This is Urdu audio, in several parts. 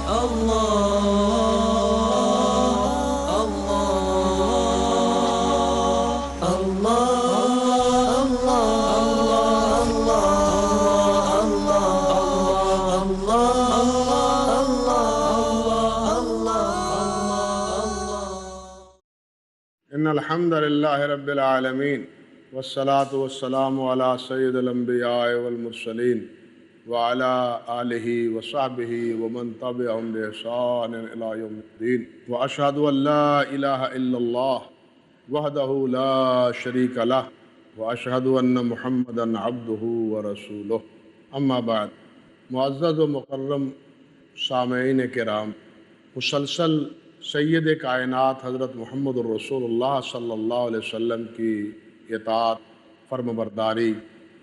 ان الحمد للہ رب العالمین والصلاة والسلام علی سید الانبیاء والمرسلین وعلی آلہ وصحبہ ومن تبعہم بإحسان الی یوم الدین واشہد ان لا الہ الا اللہ وحدہ لا شریک لہ واشہد ان محمدا عبدہ ورسولہ اما بعد۔ معزز و مکرم سامعین کرام، مسلسل سید کائنات حضرت محمد الرسول اللہ صلی اللہ علیہ وسلم کی اطاعت، فرم برداری،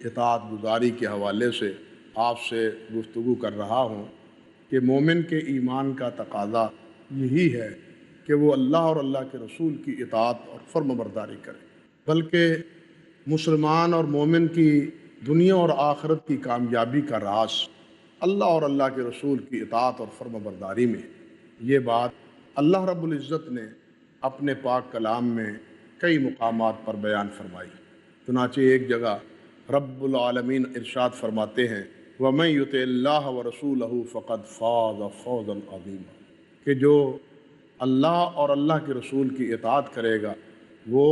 اطاعت گزاری کے حوالے سے آپ سے گفتگو کر رہا ہوں کہ مومن کے ایمان کا تقاضا یہی ہے کہ وہ اللہ اور اللہ کے رسول کی اطاعت اور فرم برداری کرے، بلکہ مسلمان اور مومن کی دنیا اور آخرت کی کامیابی کا راز اللہ اور اللہ کے رسول کی اطاعت اور فرم برداری میں۔ یہ بات اللہ رب العزت نے اپنے پاک کلام میں کئی مقامات پر بیان فرمائی۔ چنانچہ ایک جگہ رب العالمین ارشاد فرماتے ہیں وَمَن يُطِعِ اللَّهَ وَرَسُولَهُ فَقَدْ فَازَ فَوْزًا عَظِيمًا، کہ جو اللہ اور اللہ کے رسول کی اطاعت کرے گا وہ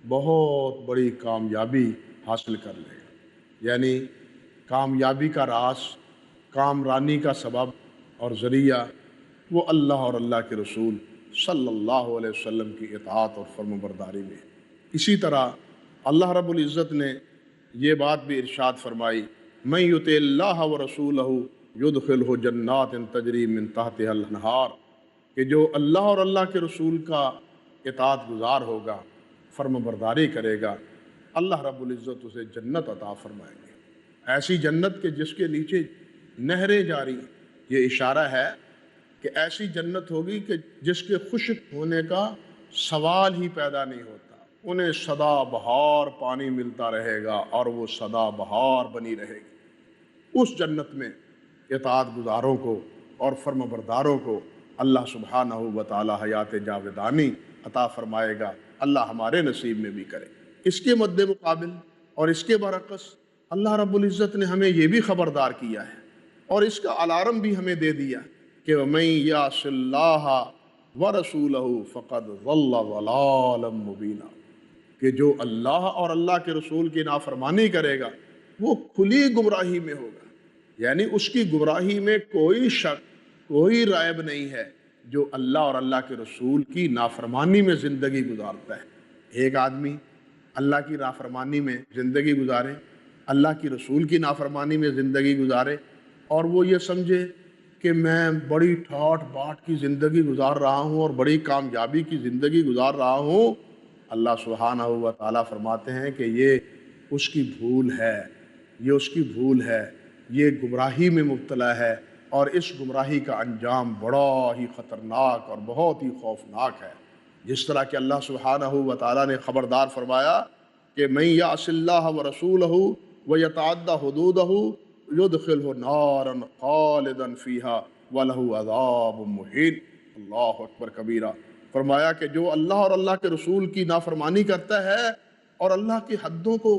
بہت بڑی کامیابی حاصل کر لے گا۔ یعنی کامیابی کا راز، کامرانی کا سبب اور ذریعہ وہ اللہ اور اللہ کے رسول صلی اللہ علیہ وسلم کی اطاعت اور فرم برداری میں۔ اسی طرح اللہ رب العزت نے یہ بات بھی ارشاد فرمائی مَن يُطِعِ اللَّهَ وَرَسُولَهُ يُدْخِلْهُ جَنَّاتٍ تَجْرِی مِن تَحْتِهَا الْأَنْہَارُ، کہ جو اللہ اور اللہ کے رسول کا اطاعت گزار ہوگا، فرم برداری کرے گا، اللہ رب العزت اسے جنت عطا فرمائیں گے، ایسی جنت کہ جس کے نیچے نہریں جاری۔ یہ اشارہ ہے کہ ایسی جنت ہوگی کہ جس کے خشک ہونے کا سوال ہی پیدا نہیں ہوتا، انہیں سدا بہار پانی ملتا رہے گا اور وہ سدا بہار بنی رہے گی۔ اس جنت میں اطاعت گزاروں کو اور فرم برداروں کو اللہ سبحانہ و تعالی حیات جاودانی عطا فرمائے گا۔ اللہ ہمارے نصیب میں بھی کرے۔ اس کے مد مقابل اور اس کے برعکس اللہ رب العزت نے ہمیں یہ بھی خبردار کیا ہے اور اس کا الارم بھی ہمیں دے دیا کہ وَمَن يَعْصِ اللَّهَ وَرَسُولَهُ فَقَدْ ضَلَّ ضَلَالًا مُبِينًا، کہ جو اللہ اور اللہ کے رسول کی نافرمانی کرے گا وہ کھلی گمراہی میں ہوگا، یعنی اس کی گمراہی میں کوئی شک، کوئی رائب نہیں ہے جو اللہ اور اللہ کے رسول کی نافرمانی میں زندگی گزارتا ہے۔ ایک آدمی اللہ کی نافرمانی میں زندگی گزارے، اللہ کی رسول کی نافرمانی میں زندگی گزارے اور وہ یہ سمجھے کہ میں بڑی ٹھاٹ باٹ کی زندگی گزار رہا ہوں اور بڑی کامیابی کی زندگی گزار رہا ہوں، اللہ سبحانہ و تعالیٰ فرماتے ہیں کہ یہ اس کی بھول ہے، یہ اس کی بھول ہے، یہ گمراہی میں مبتلا ہے اور اس گمراہی کا انجام بڑا ہی خطرناک اور بہت ہی خوفناک ہے۔ جس طرح کہ اللہ سبحانہ و تعالیٰ نے خبردار فرمایا کہ مَن يَعْصِ اللَّهَ وَرَسُولَهُ وَيَتَعَدَّ حُدُودَهُ يُدْخِلْهُ نَارًا خَالِدًا فِيهَا وَلَهُ عَذَابٌ مُّهِینٌ۔ اللہ اکبر کبیرہ۔ فرمایا کہ جو اللہ اور اللہ کے رسول کی نافرمانی کرتا ہے اور اللہ کی حدوں کو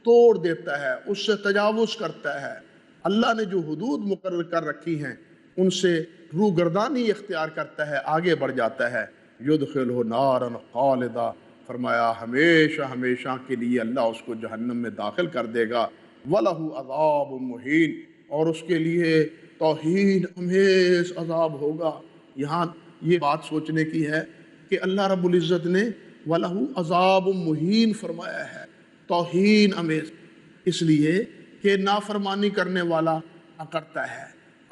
توڑ دیتا ہے، اس سے تجاوز کرتا ہے، اللہ نے جو حدود مقرر کر رکھی ہیں ان سے روگردانی اختیار کرتا ہے، آگے بڑھ جاتا ہے، يُدْخِلْهُ نَارًا خَالِدًا، فرمایا ہمیشہ ہمیشہ کے لیے اللہ اس کو جہنم میں داخل کر دے گا، وَلَهُ عَذَابٌ مُّهِینٌ، اور اس کے لیے توہین امیز عذاب ہوگا۔ یہاں یہ بات سوچنے کی ہے کہ اللہ رب العزت نے وَلَهُ عَذَابٌ مُّهِینٌ فرمایا ہے، توہین امیز، اس لیے کہ نافرمانی کرنے والا اکڑتا ہے،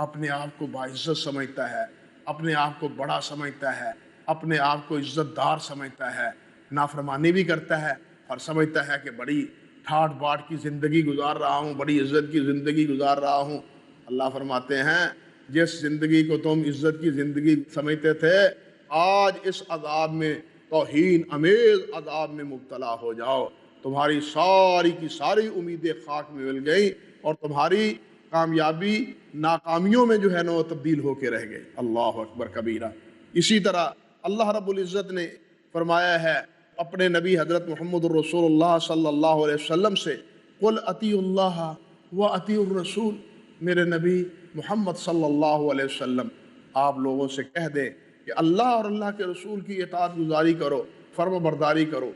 اپنے آپ کو باعزت سمجھتا ہے، اپنے آپ کو بڑا سمجھتا ہے، اپنے آپ کو عزت دار سمجھتا ہے، نافرمانی بھی کرتا ہے اور سمجھتا ہے کہ بڑی ٹھاٹ باٹ کی زندگی گزار رہا ہوں، بڑی عزت کی زندگی گزار رہا ہوں۔ اللہ فرماتے ہیں جس زندگی کو تم عزت کی زندگی سمجھتے تھے، آج اس عذاب میں، توہین امیز عذاب میں مبتلا ہو جاؤ، تمہاری ساری کی ساری امیدیں خاک میں مل گئیں اور تمہاری کامیابی ناکامیوں میں جو ہے نا وہ تبدیل ہو کے رہ گئے۔ اللہ اکبر کبیرہ۔ اسی طرح اللہ رب العزت نے فرمایا ہے اپنے نبی حضرت محمد الرسول اللہ صلی اللہ علیہ وسلم سے، قل اطیعوا اللہ و اطیعوا الرسول، میرے نبی محمد صلی اللہ علیہ وسلم آپ لوگوں سے کہہ دیں کہ اللہ اور اللہ کے رسول کی اطاعت گزاری کرو، فرما برداری کرو۔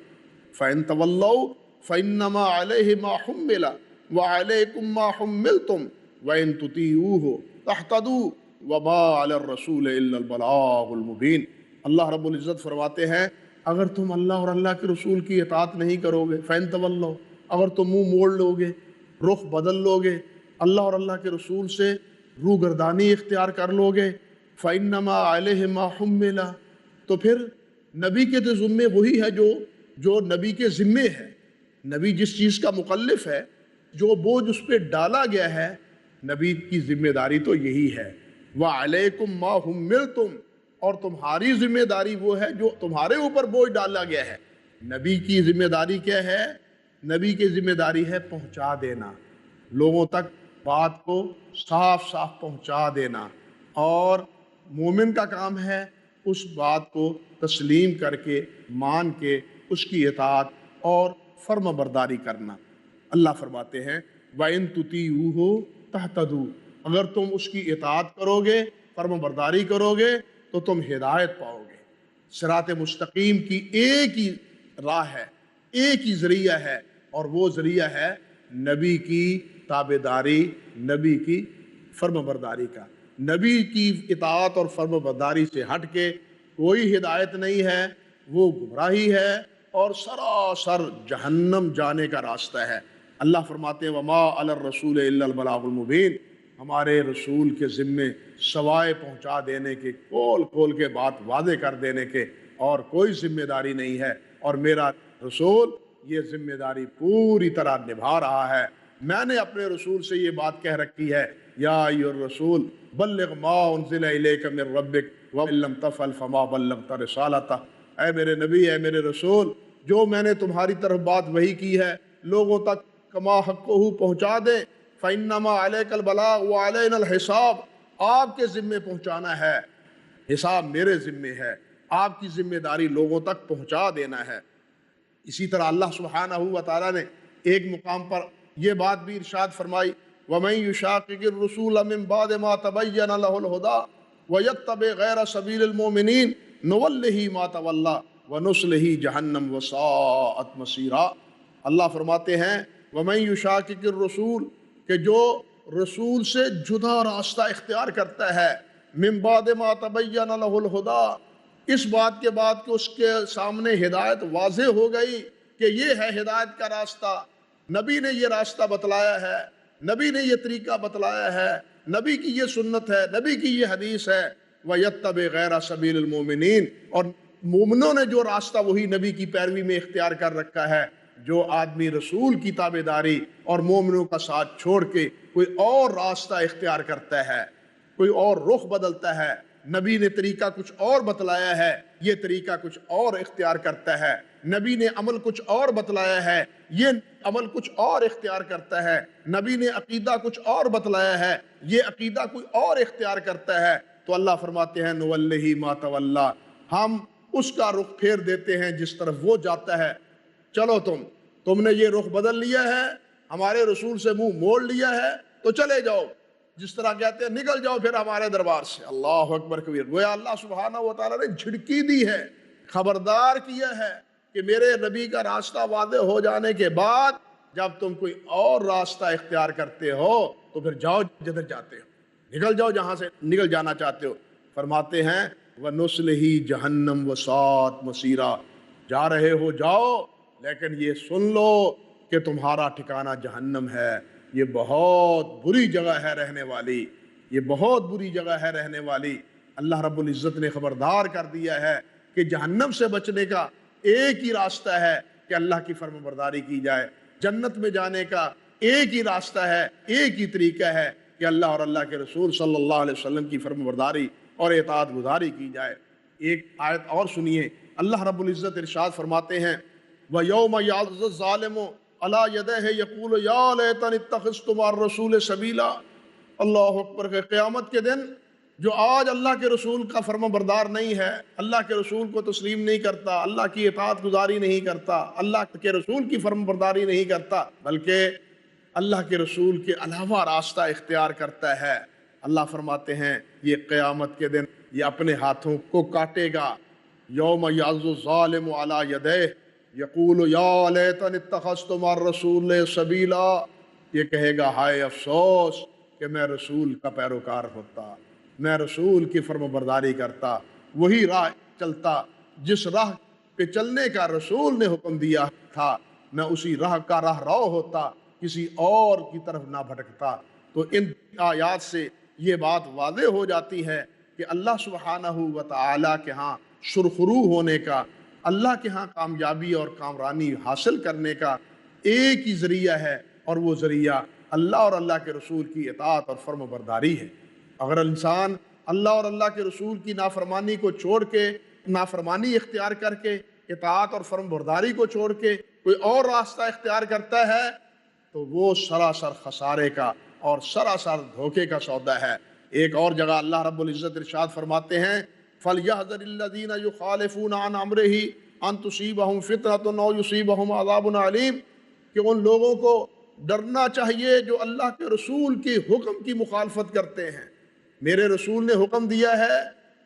فَإِن تَوَلَّوْا فَإِنَّمَا عَلَيْهِ مَا حُمِّلَ وَعَلَيْكُمْ مَا حُمِّلْتُمْ وَإِن تُطِيعُوهُ تَهْتَدُوا وَمَا عَلَى الرَّسُولِ إِلَّا الْبَلَاغُ الْمُبِينُ۔ اللہ رب العزت فرماتے ہیں اگر تم اللہ اور اللہ کے رسول کی اطاعت نہیں کرو گے، فَإِن تَوَلَّوْا، اگر تم منہ موڑ لو گے، رخ بدل لو گے، اللہ اور اللہ کے رسول سے روگردانی اختیار کر لو گے، فَإِنَّمَا عَلَيْهِ مَا حُمِّلَ، تو پھر نبی کے تو ذمے وہی ہے جو نبی کے ذمے ہے۔ نبی جس چیز کا مکلف ہے، جو بوجھ اس پہ ڈالا گیا ہے، نبی کی ذمہ داری تو یہی ہے۔ وَعَلَيْكُمْ مَا حُمِّلْتُمْ، اور تمہاری ذمہ داری وہ ہے جو تمہارے اوپر بوجھ ڈالا گیا ہے۔ نبی کی ذمہ داری کیا ہے؟ نبی کی ذمہ داری ہے پہنچا دینا، لوگوں تک بات کو صاف صاف پہنچا دینا، اور مومن کا کام ہے اس بات کو تسلیم کر کے مان کے اس کی اطاعت اور فرما برداری کرنا۔ اللہ فرماتے ہیں وَإِن تُطِيعُوهُ تَهْتَدُوا، اگر تم اس کی اطاعت کرو گے، فرما برداری کرو گے تو تم ہدایت پاؤ گے۔ صراط مستقیم کی ایک ہی راہ ہے، ایک ہی ذریعہ ہے، اور وہ ذریعہ ہے نبی کی تابعداری، نبی کی فرما برداری کا۔ نبی کی اطاعت اور فرما برداری سے ہٹ کے کوئی ہدایت نہیں ہے، وہ گمراہی ہے اور سراسر جہنم جانے کا راستہ ہے۔ اللہ فرماتے ہیں وَمَا عَلَى الرَّسُولِ إِلَّا الْبَلَاغُ الْمُبِينُ، ہمارے رسول کے ذمے سوائے پہنچا دینے کے، کھول کھول کے بات واضح کر دینے کے اور کوئی ذمہ داری نہیں ہے، اور میرا رسول یہ ذمہ داری پوری طرح نبھا رہا ہے۔ میں نے اپنے رسول سے یہ بات کہہ رکھی ہے یا ایھا الرسول بلغ ما انزل الیک من ربک وان لم تفعل فما بلغت رسالتہ، اے میرے نبی، اے میرے رسول، جو میں نے تمہاری طرف بات وحی کی ہے لوگوں تک کما حقہ پہنچا دے۔ فإنما علیک البلاغ وعلینا الحساب، آپ کے ذمے پہنچانا ہے، حساب میرے ذمے ہے، آپ کی ذمہ داری لوگوں تک پہنچا دینا ہے۔ اسی طرح اللہ سبحانہ و تعالیٰ نے ایک مقام پر یہ بات بھی ارشاد فرمائی وَمَن يُشَاقِقِ الرُّسُولَ مِن بَعْدِ مَا تَبَيَّنَ لَهُ الْهُدَىٰ وَيَتَّبِعْ غَيْرَ سَبِيلِ الْمُؤْمِنِينَ نُوَلِّهِ مَا تَوَلَّىٰ وَنُصْلِهِ جَهَنَّمَ وَسَاءَتْ مَصِيرًا۔ اللہ فرماتے ہیں وَمَن يُشَاقِقِ الرُّسُولَ، کہ جو رسول سے جدا راستہ اختیار کرتا ہے، مِن بَعْدِ مَا تَبَيَّنَ لَهُ الْهُدَىٰ، اس بات کے بعد کہ اس کے سامنے ہدایت واضح ہو گئی کہ یہ ہے ہدایت کا راستہ، نبی نے یہ راستہ بتلایا ہے، نبی نے یہ طریقہ بتلایا ہے، نبی کی یہ سنت ہے، نبی کی یہ حدیث ہے، وَيَتَّبِعْ غَيْرَ سَبِيلِ الْمُؤْمِنِينَ، اور مومنوں نے جو راستہ وہی نبی کی پیروی میں اختیار کر رکھا ہے۔ جو آدمی رسول کی تابعداری اور مومنوں کا ساتھ چھوڑ کے کوئی اور راستہ اختیار کرتا ہے، کوئی اور رخ بدلتا ہے، نبی نے طریقہ کچھ اور بتلایا ہے، یہ طریقہ کچھ اور اختیار کرتا ہے، نبی نے عمل کچھ اور بتلایا ہے، یہ عمل کچھ اور اختیار کرتا ہے، نبی نے عقیدہ کچھ اور بتلایا ہے، یہ عقیدہ کوئی اور اختیار کرتا ہے، تو اللہ فرماتے ہیں نُوَلِّهِ مَا تَوَلَّىٰ، ہم اس کا رخ پھیر دیتے ہیں جس طرف وہ جاتا ہے۔ چلو تم نے یہ رخ بدل لیا ہے، ہمارے رسول سے منہ موڑ لیا ہے، تو چلے جاؤ، جس طرح کہتے ہیں نکل جاؤ پھر ہمارے دربار سے۔ اللہ اکبر کبیر، گویا اللہ سبحانہ و تعالیٰ نے جھڑکی دی ہے، خبردار کیا ہے کہ میرے نبی کا راستہ واضح ہو جانے کے بعد جب تم کوئی اور راستہ اختیار کرتے ہو تو پھر جاؤ جدھر جاتے ہو، نکل جاؤ جہاں سے نکل جانا چاہتے ہو۔ فرماتے ہیں وَنُصْلِهِ جَهَنَّمَ وَسَاءَتْ مَصِيرًا، جا رہے ہو جاؤ، لیکن یہ سن لو کہ تمہارا ٹھکانہ جہنم ہے، یہ بہت بری جگہ ہے رہنے والی، یہ بہت بری جگہ ہے رہنے والی۔ اللہ رب العزت نے خبردار کر دیا ہے کہ جہنم سے بچنے کا ایک ہی راستہ ہے کہ اللہ کی فرمان برداری کی جائے، جنت میں جانے کا ایک ہی راستہ ہے، ایک ہی طریقہ ہے کہ اللہ اور اللہ کے رسول صلی اللہ علیہ وسلم کی فرمان برداری اور اطاعت گزاری کی جائے۔ ایک آیت اور سنیے، اللہ رب العزت ارشاد فرماتے ہیں وَيَوْمَ يَعْضُ الظَّالِمُ عَلَىٰ يَدَيْهِ يَقُولُ يَا لَيْتَنِي اتَّخَذْتُ مَعَ الرَّسُولِ سَبِيلًا، اللہ اکبر کہ قیامت کے دن جو آج اللہ کے رسول کا فرما بردار نہیں ہے، اللہ کے رسول کو تسلیم نہیں کرتا، اللہ کی اطاعت گزاری نہیں کرتا، اللہ کے رسول کی فرما برداری نہیں کرتا، بلکہ اللہ کے رسول کے علاوہ راستہ اختیار کرتا ہے، اللہ فرماتے ہیں یہ قیامت کے دن یہ اپنے ہاتھوں کو کاٹے گا۔ یوم یعض الظالم علی یدیہ یقول یا لیتنی اتخذت مع الرسول سبیلا، یہ کہے گا ہائے افسوس کہ میں رسول کا پیروکار ہوتا، میں رسول کی فرما برداری کرتا، وہی راہ چلتا جس راہ پہ چلنے کا رسول نے حکم دیا تھا، میں اسی راہ کا راہ رو ہوتا، کسی اور کی طرف نہ بھٹکتا۔ تو ان آیات سے یہ بات واضح ہو جاتی ہے کہ اللہ سبحانہ و تعالیٰ کے ہاں سرخرو ہونے کا، اللہ کے ہاں کامیابی اور کامرانی حاصل کرنے کا ایک ہی ذریعہ ہے، اور وہ ذریعہ اللہ اور اللہ کے رسول کی اطاعت اور فرم برداری ہے۔ اگر انسان اللہ اور اللہ کے رسول کی نافرمانی کو چھوڑ کے، نافرمانی اختیار کر کے، اطاعت اور فرم برداری کو چھوڑ کے کوئی اور راستہ اختیار کرتا ہے تو وہ سراسر خسارے کا اور سراسر دھوکے کا سودا ہے۔ ایک اور جگہ اللہ رب العزت ارشاد فرماتے ہیں فَلْيَحْذَرِ الَّذِينَ يُخَالِفُونَ عَنْ أَمْرِهِ أَن تُصِيبَهُمْ فِتْنَةٌ أَوْ يُصِيبَهُمْ عَذَابٌ عَلِيمٌ، کہ ان لوگوں کو ڈرنا چاہیے جو اللہ کے رسول کی حکم کی مخالفت کرتے ہیں۔ میرے رسول نے حکم دیا ہے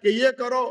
کہ یہ کرو،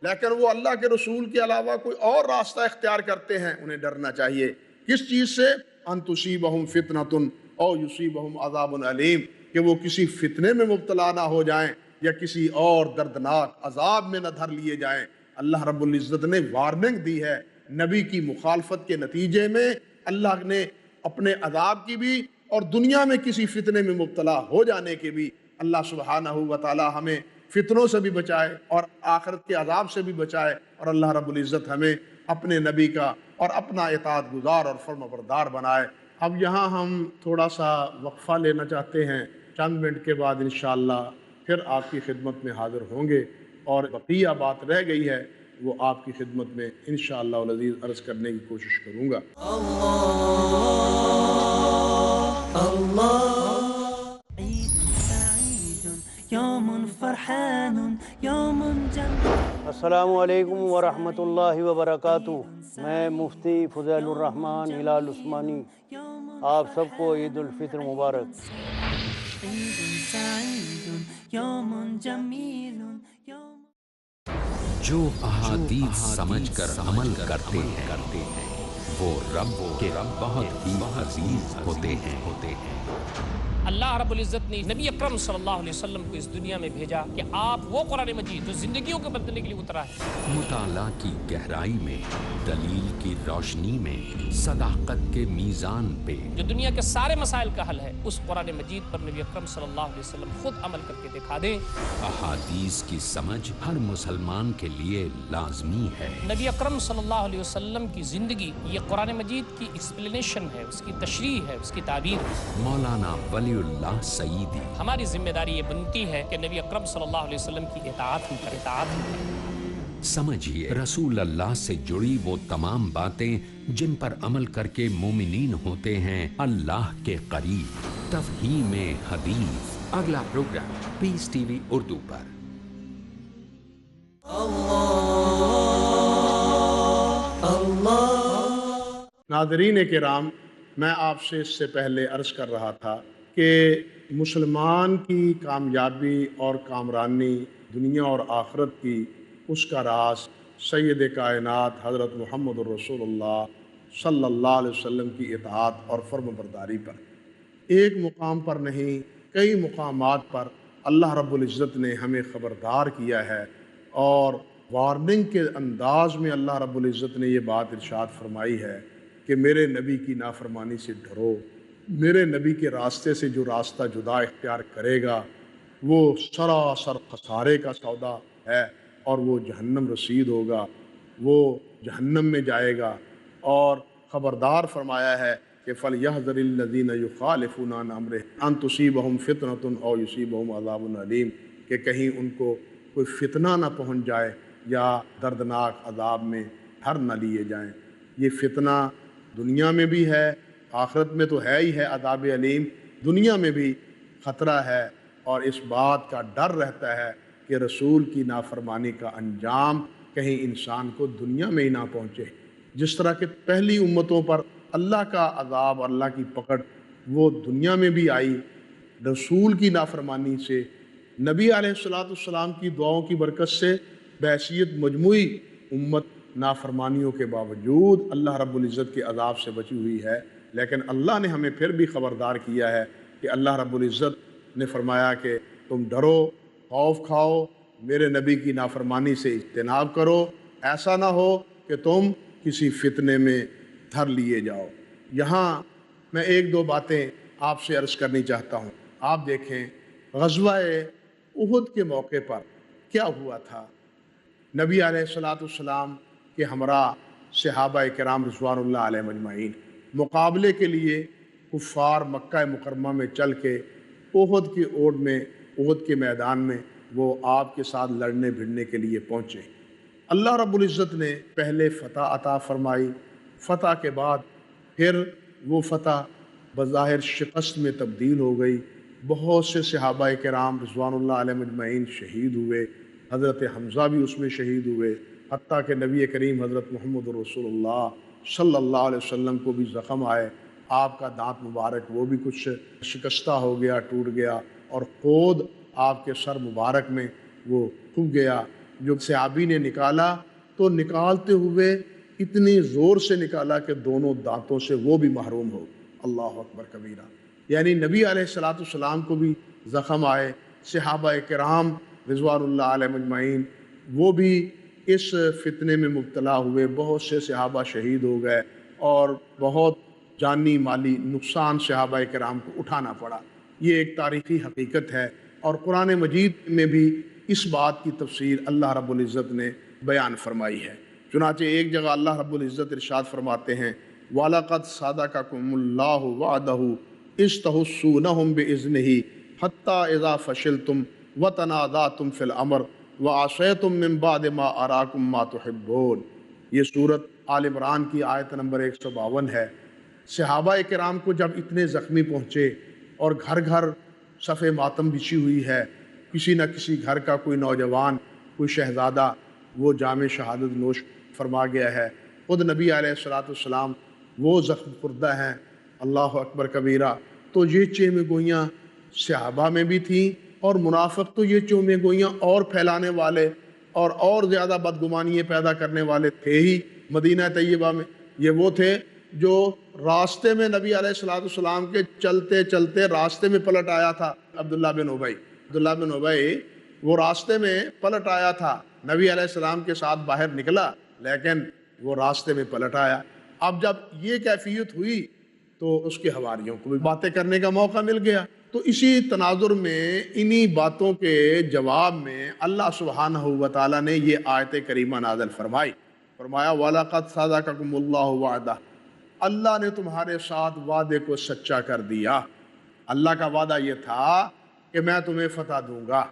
لیکن وہ اللہ کے رسول کے علاوہ کوئی اور راستہ اختیار کرتے ہیں، انہیں ڈرنا چاہیے۔ کس چیز سے؟ ان تصیبہم فتنۃ او یصیبہم عذاب علیم، کہ وہ کسی فتنے میں مبتلا نہ ہو جائیں یا کسی اور دردناک عذاب میں نہ دھر لیے جائیں۔ اللہ رب العزت نے وارننگ دی ہے، نبی کی مخالفت کے نتیجے میں اللہ نے اپنے عذاب کی بھی اور دنیا میں کسی فتنے میں مبتلا ہو جانے کے بھی۔ اللہ سبحانہ و تعالی ہمیں فتنوں سے بھی بچائے اور آخرت کے عذاب سے بھی بچائے، اور اللہ رب العزت ہمیں اپنے نبی کا اور اپنا اطاعت گزار اور فرما بردار بنائے۔ اب یہاں ہم تھوڑا سا وقفہ لینا چاہتے ہیں، چند منٹ کے بعد انشاءاللہ پھر آپ کی خدمت میں حاضر ہوں گے، اور بقیہ بات رہ گئی ہے وہ آپ کی خدمت میں انشاءاللہ العزیز عرض کرنے کی کوشش کروں گا۔ السلام علیکم ورحمۃ اللہ وبرکاتہ۔ میں مفتی فضیل الرحمن ہلال عثمانی، آپ سب کو عید الفطر مبارک۔ جو احادیث سمجھ کر عمل کرتے ہیں وہ رب کے بہت ہی عزیز ہوتے ہیں۔ اللہ رب العزت نے نبی اکرم صلی اللہ علیہ وسلم کو اس دنیا میں بھیجا کہ آپ وہ قرآن مجید جو زندگیوں کو بدلنے کے لیے اترا ہے، مطالعہ کی گہرائی میں، دلیل کی روشنی میں، صداقت کے میزان پہ، جو دنیا کے سارے مسائل کا حل ہے، اس قرآن مجید پر نبی اکرم صلی اللہ علیہ وسلم خود عمل کر کے دکھا دیں۔ احادیث کی سمجھ ہر مسلمان کے لیے لازمی ہے۔ نبی اکرم صلی اللہ علیہ وسلم کی زندگی یہ قرآن مجید کی ایکسپلینیشن ہے، اس کی تشریح ہے، اس کی تعبیر ہے۔ مولانا ولی اللہ سعیدی۔ ہماری ذمہ داری یہ بنتی ہے کہ نبی اکرم صلی اللہ علیہ وسلم کی اطاعت ہم کریں۔ سمجھیے رسول اللہ سے جڑی وہ تمام باتیں جن پر عمل کر کے مومنین ہوتے ہیں اللہ کے قریب۔ تفہیم حدیث، اگلا پروگرام پیس ٹی وی اردو پر۔ ناظرین کرام، میں آپ سے اس سے پہلے عرض کر رہا تھا کہ مسلمان کی کامیابی اور کامرانی دنیا اور آخرت کی اس کا راز سید کائنات حضرت محمد الرسول اللہ صلی اللہ علیہ وسلم کی اطاعت اور فرم برداری پر۔ ایک مقام پر نہیں، کئی مقامات پر اللہ رب العزت نے ہمیں خبردار کیا ہے، اور وارننگ کے انداز میں اللہ رب العزت نے یہ بات ارشاد فرمائی ہے کہ میرے نبی کی نافرمانی سے ڈرو، میرے نبی کے راستے سے جو راستہ جدا اختیار کرے گا وہ سراسر خسارے کا سودا ہے، اور وہ جہنم رسید ہوگا، وہ جہنم میں جائے گا۔ اور خبردار فرمایا ہے کہ فَلْيَحْذَرِ الَّذِينَ يُخَالِفُونَ عَنْ أَمْرِهِ أَن تُصِيبَهُمْ فِتْنَةٌ أَوْ يُصِيبَهُمْ عَذَابٌ أَلِيمٌ، کہ کہیں ان کو کوئی فتنہ نہ پہنچ جائے یا دردناک عذاب میں ہر نہ لیے جائیں۔ یہ فتنہ دنیا میں بھی ہے، آخرت میں تو ہے ہی ہے عذاب علیم، دنیا میں بھی خطرہ ہے، اور اس بات کا ڈر رہتا ہے کہ رسول کی نافرمانی کا انجام کہیں انسان کو دنیا میں ہی نہ پہنچے۔ جس طرح کہ پہلی امتوں پر اللہ کا عذاب، اللہ کی پکڑ وہ دنیا میں بھی آئی رسول کی نافرمانی سے، نبی علیہ السلام کی دعاؤں کی برکت سے بحیثیت مجموعی امت نافرمانیوں کے باوجود اللہ رب العزت کے عذاب سے بچی ہوئی ہے۔ لیکن اللہ نے ہمیں پھر بھی خبردار کیا ہے کہ اللہ رب العزت نے فرمایا کہ تم ڈرو، خوف کھاؤ، میرے نبی کی نافرمانی سے اجتناب کرو، ایسا نہ ہو کہ تم کسی فتنے میں دھر لیے جاؤ۔ یہاں میں ایک دو باتیں آپ سے عرض کرنی چاہتا ہوں۔ آپ دیکھیں غزوہ احد کے موقع پر کیا ہوا تھا۔ نبی علیہ السلام کے ہمراہ صحابہ کرام رضوان اللہ علیہ مجمعین مقابلے کے لیے کفار مکہ مکرمہ میں چل کے احد کی اوٹ میں، احد کے میدان میں وہ آپ کے ساتھ لڑنے بھڑنے کے لیے پہنچے۔ اللہ رب العزت نے پہلے فتح عطا فرمائی، فتح کے بعد پھر وہ فتح بظاہر شکست میں تبدیل ہو گئی۔ بہت سے صحابہ کرام رضوان اللہ علیہ مجمعین شہید ہوئے، حضرت حمزہ بھی اس میں شہید ہوئے، حتیٰ کہ نبی کریم حضرت محمد رسول اللہ صلی اللہ علیہ وسلم کو بھی زخم آئے، آپ کا دانت مبارک وہ بھی کچھ شکستہ ہو گیا، ٹوٹ گیا، اور خود آپ کے سر مبارک میں وہ کھب گیا۔ جو صحابی نے نکالا تو نکالتے ہوئے اتنی زور سے نکالا کہ دونوں دانتوں سے وہ بھی محروم ہو۔ اللہ اکبر کبیرہ۔ یعنی نبی علیہ السلام کو بھی زخم آئے، صحابہ کرام رضوان اللہ علیہ مجمعین وہ بھی اس فتنے میں مبتلا ہوئے، بہت سے صحابہ شہید ہو گئے اور بہت جانی مالی نقصان صحابہ کرام کو اٹھانا پڑا۔ یہ ایک تاریخی حقیقت ہے، اور قرآن مجید میں بھی اس بات کی تفسیر اللہ رب العزت نے بیان فرمائی ہے۔ چنانچہ ایک جگہ اللہ رب العزت ارشاد فرماتے ہیں وَلَقَدْ صَدَقَكُمُ اللَّهُ وَعْدَهُ إِذْ تَحُسُّونَهُم بِإِذْنِهِ حَتَّى إِذَا فَشِلْتُمْ وَتَنَازَعْتُمْ فِي الْأَمْرِ وَعَصَيْتُم مِّن بَعْدِ مَا أَرَاكُم مَّا تُحِبُّونَ۔ یہ سورت آل عمران کی آیت نمبر 152 ہے۔ صحابہ کرام کو جب اتنے زخمی پہنچے اور گھر گھر صف ماتم بچھی ہوئی ہے، کسی نہ کسی گھر کا کوئی نوجوان، کوئی شہزادہ وہ جام شہادت نوش فرما گیا ہے، خود نبی علیہ السلام وہ زخم خوردہ ہیں، اللہ اکبر کبیرہ۔ تو یہ چیمے گوئیاں صحابہ میں بھی تھیں، اور منافق تو یہ چیمے گوئیاں اور پھیلانے والے اور زیادہ بدگمانیاں پیدا کرنے والے تھے ہی مدینہ طیبہ میں۔ یہ وہ تھے جو راستے میں نبی علیہ السلام کے چلتے چلتے راستے میں پلٹ آیا تھا۔ عبداللہ بن ابی وہ راستے میں پلٹ آیا تھا، نبی علیہ السلام کے ساتھ باہر نکلا لیکن وہ راستے میں پلٹ آیا۔ اب جب یہ کیفیت ہوئی تو اس کے حواریوں کو بھی باتیں کرنے کا موقع مل گیا۔ تو اسی تناظر میں انہی باتوں کے جواب میں اللہ سبحانہ و تعالیٰ نے یہ آیت کریمہ نازل فرمائی، فرمایا وَلَقَدْ صَدَقَكُمُ اللَّهُ وَعْدَهُ، اللہ نے تمہارے ساتھ وعدے کو سچا کر دیا۔ اللہ کا وعدہ یہ تھا کہ میں تمہیں فتح دوں گا،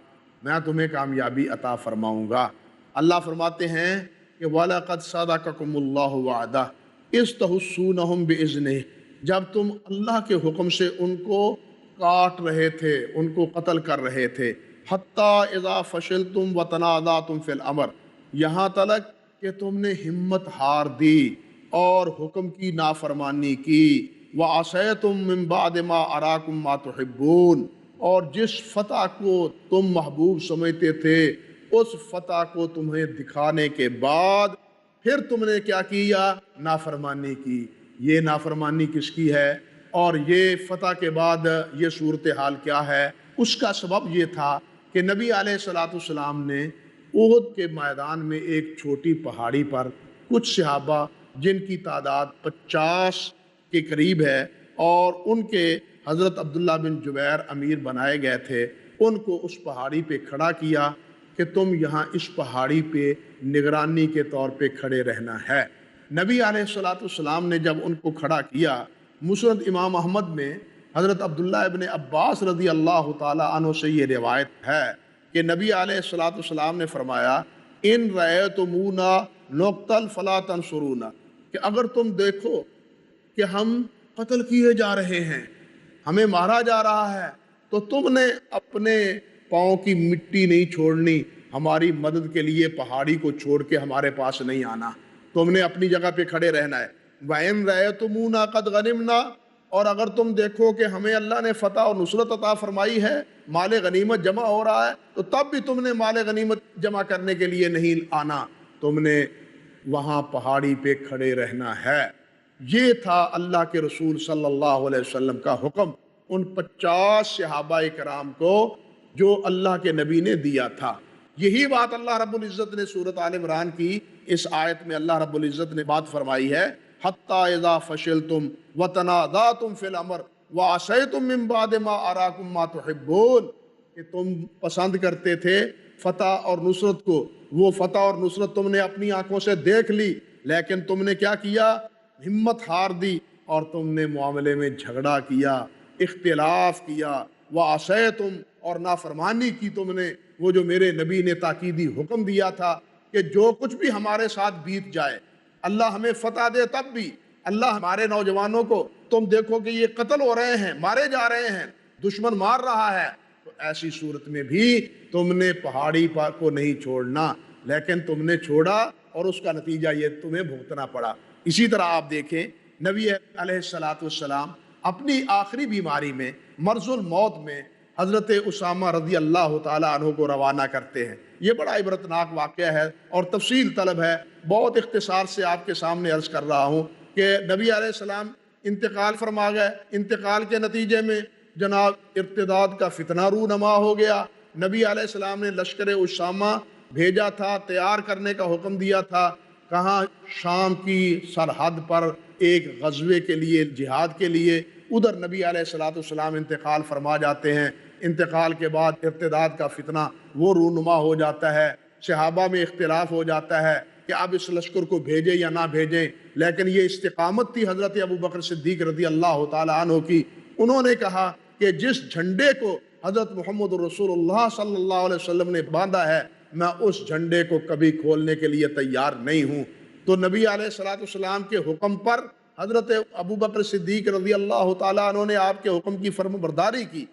میں تمہیں کامیابی عطا فرماؤں گا۔ اللہ فرماتے ہیں کہ وَلَقَدْ صَدَقَكُمُ اللَّهُ وَعْدَهُ إِذْ تَحُسُّونَهُم بِإِذْنِهِ، جب تم اللہ کے حکم سے ان کو کاٹ رہے تھے، ان کو قتل کر رہے تھے، حَتَّى إِذَا فَشِلْتُمْ وَتَنَازَعْتُمْ فِي الْأَمْرِ، یہاں تلک کہ تم نے ہمت ہار دی اور حکم کی نافرمانی کی، وَعَصَيْتُم مِّن بَعْدِ مَا أَرَاكُم مَّا تُحِبُّونَ، اور جس فتح کو تم محبوب سمجھتے تھے اس فتح کو تمہیں دکھانے کے بعد پھر تم نے کیا کیا؟ نافرمانی کی۔ یہ نافرمانی کس کی ہے اور یہ فتح کے بعد یہ صورتحال کیا ہے؟ اس کا سبب یہ تھا کہ نبی علیہ السلام نے احد کے میدان میں ایک چھوٹی پہاڑی پر کچھ صحابہ جن کی تعداد 50 کے قریب ہے اور ان کے حضرت عبداللہ بن جبیر امیر بنائے گئے تھے، ان کو اس پہاڑی پہ کھڑا کیا کہ تم یہاں اس پہاڑی پہ نگرانی کے طور پہ کھڑے رہنا ہے۔ نبی علیہ السلام نے جب ان کو کھڑا کیا، مسند امام احمد میں حضرت عبداللہ ابن عباس رضی اللہ تعالی عنہ سے یہ روایت ہے کہ نبی علیہ السلام نے فرمایا ان رأیتمونا نقتل فلا تنصرونا، کہ اگر تم دیکھو کہ ہم قتل کیے جا رہے ہیں، ہمیں مارا جا رہا ہے، تو تم نے اپنے پاؤں کی مٹی نہیں چھوڑنی، ہماری مدد کے لیے پہاڑی کو چھوڑ کے ہمارے پاس نہیں آنا، تم نے اپنی جگہ پہ کھڑے رہنا ہے۔ وَإِن رَأَيْتُمُونَا قَدْ غَنِمْنَا، اور اگر تم دیکھو کہ ہمیں اللہ نے فتح اور نصرت عطا فرمائی ہے، مال غنیمت جمع ہو رہا ہے، تو تب بھی تم نے مال غنیمت جمع کرنے کے لیے نہیں آنا، تم نے وہاں پہاڑی پہ کھڑے رہنا ہے۔ یہ تھا اللہ کے رسول صلی اللہ علیہ وسلم کا حکم ان 50 صحابہ کرام کو جو اللہ کے نبی نے دیا تھا۔ یہی بات اللہ رب العزت نے سورۃ آل عمران کی اس آیت میں اللہ رب العزت نے بات فرمائی ہے، حَتَّى إِذَا فَشِلْتُمْ وَتَنَازَعْتُمْ فِي الْأَمْرِ وَعَصَيْتُمْ مِنْ بَعْدِ مَا أَرَاكُمْ مَا تُحِبُّونَ، کہ تم پسند کرتے تھے فتح اور نصرت کو، وہ فتح اور نصرت تم نے اپنی آنکھوں سے دیکھ لی، لیکن تم نے کیا کیا؟ ہمت ہار دی اور تم نے معاملے میں جھگڑا کیا، اختلاف کیا، وَعَصَيْتُمْ، اور نافرمانی کی تم نے وہ جو میرے نبی نے تاکیدی حکم دیا تھا کہ جو کچھ بھی ہمارے ساتھ بیت جائے، اللہ ہمیں فتح دے تب بھی، اللہ ہمارے نوجوانوں کو تم دیکھو کہ یہ قتل ہو رہے ہیں، مارے جا رہے ہیں، دشمن مار رہا ہے، تو ایسی صورت میں بھی تم نے پہاڑی کو نہیں چھوڑنا، لیکن تم نے چھوڑا اور اس کا نتیجہ یہ تمہیں بھگتنا پڑا۔ اسی طرح آپ دیکھیں نبی علیہ السلام اپنی آخری بیماری میں، مرض الموت میں، حضرت اسامہ رضی اللہ تعالیٰ عنہ کو روانہ کرتے ہیں۔ یہ بڑا عبرتناک واقعہ ہے اور تفصیل طلب ہے، بہت اختصار سے آپ کے سامنے عرض کر رہا ہوں کہ نبی علیہ السلام انتقال فرما گئے، انتقال کے نتیجے میں جناب ارتداد کا فتنہ رونما ہو گیا۔ نبی علیہ السلام نے لشکر اسامہ بھیجا تھا، تیار کرنے کا حکم دیا تھا، کہاں؟ شام کی سرحد پر ایک غزوے کے لیے، جہاد کے لیے۔ ادھر نبی علیہ السلام انتقال فرما جاتے ہیں۔ انتقال کے بعد ارتداد کا فتنہ وہ رونما ہو جاتا ہے، صحابہ میں اختلاف ہو جاتا ہے کہ اب اس لشکر کو بھیجیں یا نہ بھیجیں، لیکن یہ استقامت تھی حضرت ابوبکر صدیق رضی اللہ تعالیٰ عنہ کی۔ انہوں نے کہا کہ جس جھنڈے کو حضرت محمد رسول اللہ صلی اللہ علیہ وسلم نے باندھا ہے، میں اس جھنڈے کو کبھی کھولنے کے لیے تیار نہیں ہوں۔ تو نبی علیہ السلام کے حکم پر حضرت ابوبکر صدیق رضی اللہ تعالیٰ عنہ نے آپ کے حکم کی فرم برداری کی۔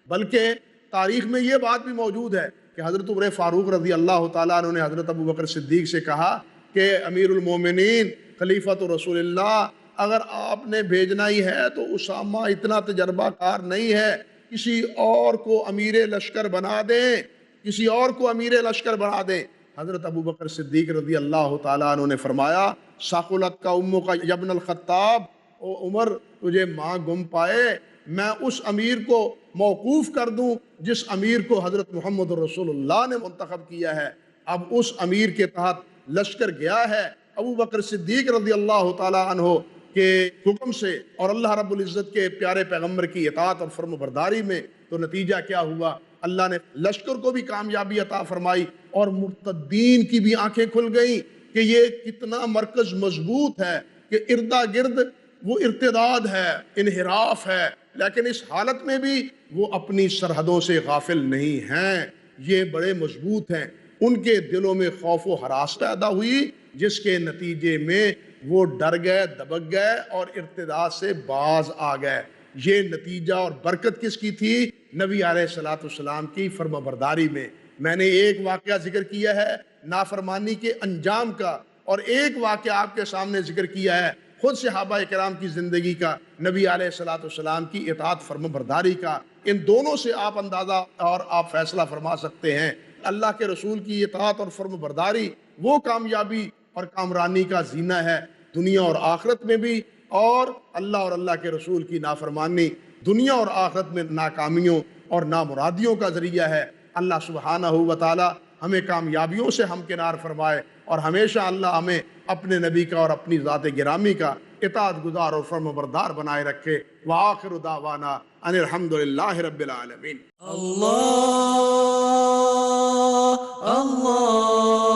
بلکہ تاریخ میں یہ بات بھی موجود ہے کہ حضرت عمر فاروق رضی اللہ تعالیٰ عنہ نے حضرت ابوبکر صدیق سے کہا کہ امیر المومنین، خلیفۃ رسول اللہ، اگر آپ نے بھیجنا ہی ہے تو اسامہ اتنا تجربہ کار نہیں ہے، کسی اور کو امیر لشکر بنا دیں، کسی اور کو امیر لشکر بنا دیں۔ حضرت ابوبکر صدیق رضی اللہ تعالیٰ عنہ نے فرمایا، ثقلت کا امو کا ابن الخطاب، او عمر تجھے ماں گم پائے، میں اس امیر کو موقوف کر دوں جس امیر کو حضرت محمد رسول اللہ نے منتخب کیا ہے۔ اب اس امیر کے تحت لشکر گیا ہے ابوبکر صدیق رضی اللہ تعالیٰ عنہ کے حکم سے اور اللہ رب العزت کے پیارے پیغمبر کی اطاعت اور فرم برداری میں۔ تو نتیجہ کیا ہوا؟ اللہ نے لشکر کو بھی کامیابی عطا فرمائی اور مرتدین کی بھی آنکھیں کھل گئیں کہ یہ کتنا مرکز مضبوط ہے، کہ اردا گرد وہ ارتداد ہے، انحراف ہے، لیکن اس حالت میں بھی وہ اپنی سرحدوں سے غافل نہیں ہیں، یہ بڑے مضبوط ہیں۔ ان کے دلوں میں خوف و ہراس پیدا ہوئی، جس کے نتیجے میں وہ ڈر گئے، دبک گئے اور ارتداد سے باز آ گئے۔ یہ نتیجہ اور برکت کس کی تھی؟ نبی علیہ السلام کی فرما برداری میں۔ میں نے ایک واقعہ ذکر کیا ہے نافرمانی کے انجام کا، اور ایک واقعہ آپ کے سامنے ذکر کیا ہے خود صحابہ کرام کی زندگی کا، نبی علیہ السلام کی اطاعت فرما برداری کا۔ ان دونوں سے آپ اندازہ اور آپ فیصلہ فرما سکتے ہیں اللہ کے رسول کی اطاعت اور فرما برداری وہ کامیابی اور کامرانی کا زینہ ہے دنیا اور آخرت میں بھی، اور اللہ اور اللہ کے رسول کی نافرمانی دنیا اور آخرت میں ناکامیوں اور نامرادیوں کا ذریعہ ہے۔ اللہ سبحانہ و تعالی ہمیں کامیابیوں سے ہمکنار فرمائے اور ہمیشہ اللہ ہمیں اپنے نبی کا اور اپنی ذات گرامی کا اطاعت گزار اور فرم بردار بنائے رکھے۔ وآخر دعوانا ان الحمدللہ رب العالمین۔ اللہ اللہ